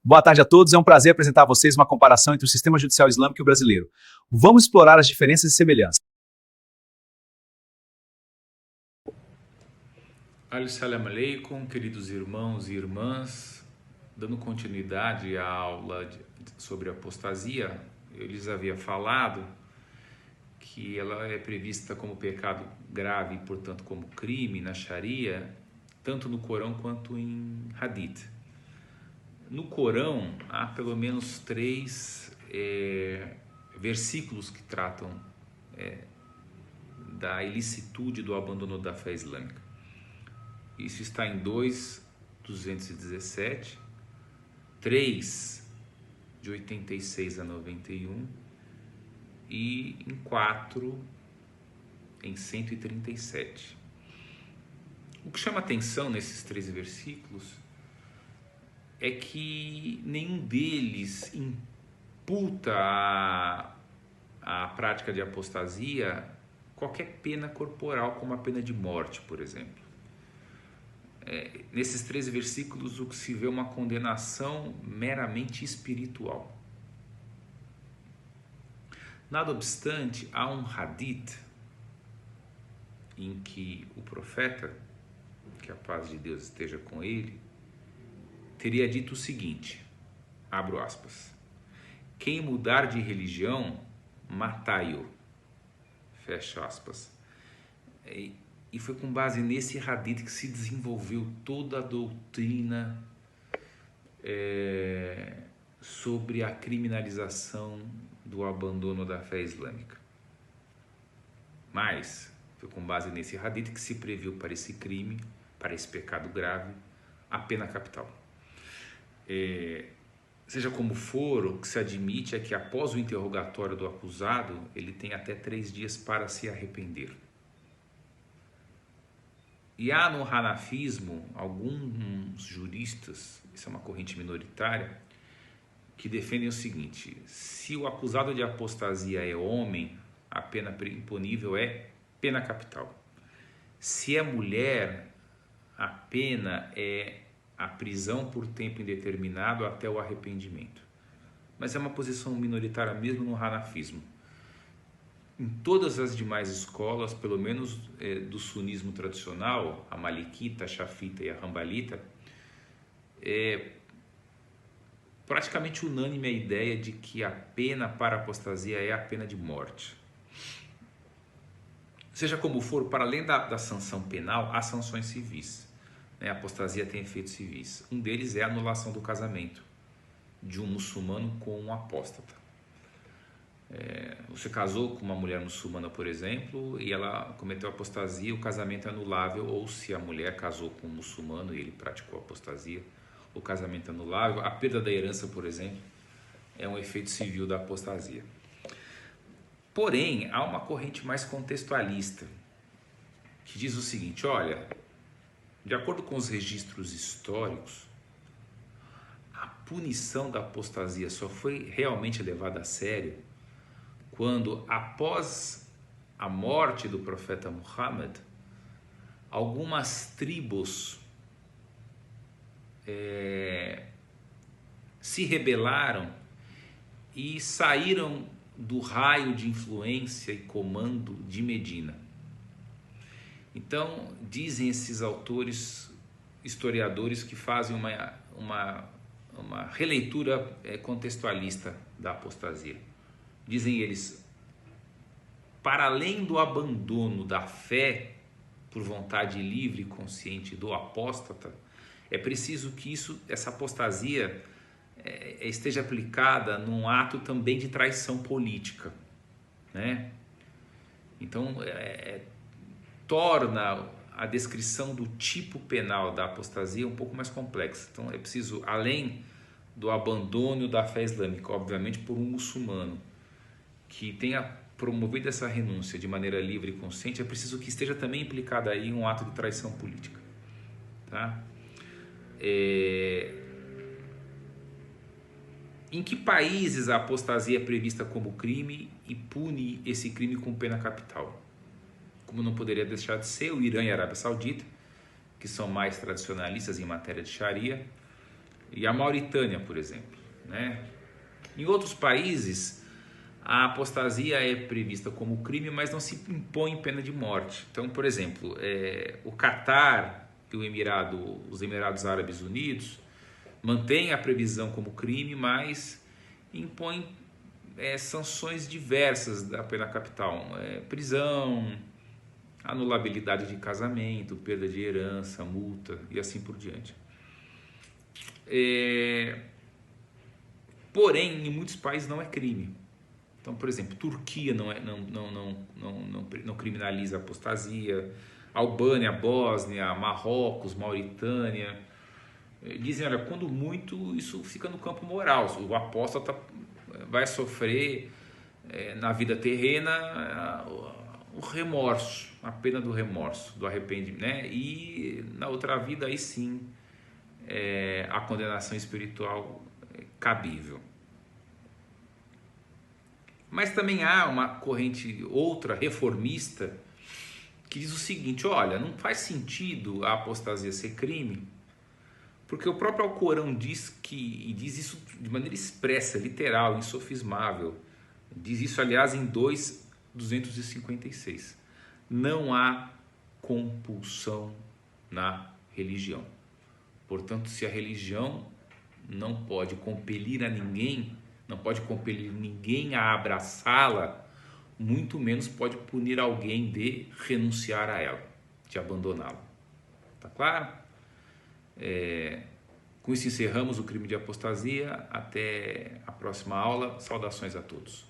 Boa tarde a todos, é um prazer apresentar a vocês uma comparação entre o sistema judicial islâmico e o brasileiro. Vamos explorar as diferenças e semelhanças. Assalamu alaikum, queridos irmãos e irmãs. Dando continuidade à aula sobre apostasia, eu lhes havia falado que ela é prevista como pecado grave e, portanto, como crime na Sharia, tanto no Corão quanto em Hadith. No Corão, há pelo menos 3 versículos que tratam da ilicitude do abandono da fé islâmica. Isso está em 2:217, 3, de 86 a 91 e em 4, em 137. O que chama atenção nesses 3 versículos é que nenhum deles imputa à prática de apostasia qualquer pena corporal, como a pena de morte, por exemplo. Nesses 3 versículos, o que se vê é uma condenação meramente espiritual. Nada obstante, há um hadith em que o profeta, que a paz de Deus esteja com ele, teria dito o seguinte, abro aspas, quem mudar de religião, matai-o, fecha aspas. E foi com base nesse hadith que se desenvolveu toda a doutrina sobre a criminalização do abandono da fé islâmica. Mas foi com base nesse hadith que se previu para esse crime, para esse pecado grave, a pena capital. Seja como for, o que se admite é que após o interrogatório do acusado, ele tem até 3 dias para se arrepender. E há no hanafismo alguns juristas, isso é uma corrente minoritária, que defendem o seguinte: se o acusado de apostasia é homem, a pena imponível é pena capital. Se é mulher, a pena é a prisão por tempo indeterminado até o arrependimento. Mas é uma posição minoritária mesmo no hanafismo. Em todas as demais escolas, pelo menos do sunismo tradicional, a malikita, a shafita e a rambalita, é praticamente unânime a ideia de que a pena para a apostasia é a pena de morte. Seja como for, para além da sanção penal, há sanções civis. A apostasia tem efeitos civis. Um deles é a anulação do casamento de um muçulmano com um apóstata. Você casou com uma mulher muçulmana, por exemplo, e ela cometeu apostasia, o casamento é anulável, ou se a mulher casou com um muçulmano e ele praticou apostasia, o casamento é anulável. A perda da herança, por exemplo, é um efeito civil da apostasia. Porém, há uma corrente mais contextualista que diz o seguinte: olha, de acordo com os registros históricos, a punição da apostasia só foi realmente levada a sério quando, após a morte do profeta Muhammad, algumas tribos se rebelaram e saíram do raio de influência e comando de Medina. Então, dizem esses autores, historiadores, que fazem uma releitura contextualista da apostasia. Dizem eles, para além do abandono da fé por vontade livre e consciente do apóstata, é preciso que essa apostasia esteja aplicada num ato também de traição política, né? Então, torna a descrição do tipo penal da apostasia um pouco mais complexa. Então, é preciso, além do abandono da fé islâmica, obviamente por um muçulmano, que tenha promovido essa renúncia de maneira livre e consciente, é preciso que esteja também implicado aí um ato de traição política, tá? Em que países a apostasia é prevista como crime e pune esse crime com pena capital? Como não poderia deixar de ser, o Irã e a Arábia Saudita, que são mais tradicionalistas em matéria de Sharia, e a Mauritânia, por exemplo, né? Em outros países, a apostasia é prevista como crime, mas não se impõe pena de morte. Então, por exemplo, o Catar e os Emirados Árabes Unidos mantêm a previsão como crime, mas impõem sanções diversas da pena capital, prisão, anulabilidade de casamento, perda de herança, multa e assim por diante. Porém, em muitos países não é crime. Então, por exemplo, Turquia não criminaliza a apostasia, Albânia, Bósnia, Marrocos, Mauritânia. Dizem, olha, quando muito isso fica no campo moral, o apóstata vai sofrer na vida terrena o remorso, a pena do remorso, do arrependimento, né? E na outra vida aí sim a condenação espiritual cabível. Mas também há uma corrente outra reformista que diz o seguinte: olha, não faz sentido a apostasia ser crime, porque o próprio Alcorão diz e diz isso de maneira expressa, literal, insofismável. Diz isso, aliás, em 2:256. Não há compulsão na religião. Portanto, se a religião não pode compelir a ninguém, não pode compelir ninguém a abraçá-la, muito menos pode punir alguém de renunciar a ela, de abandoná-la. Tá claro? Com isso encerramos o crime de apostasia. Até a próxima aula. Saudações a todos.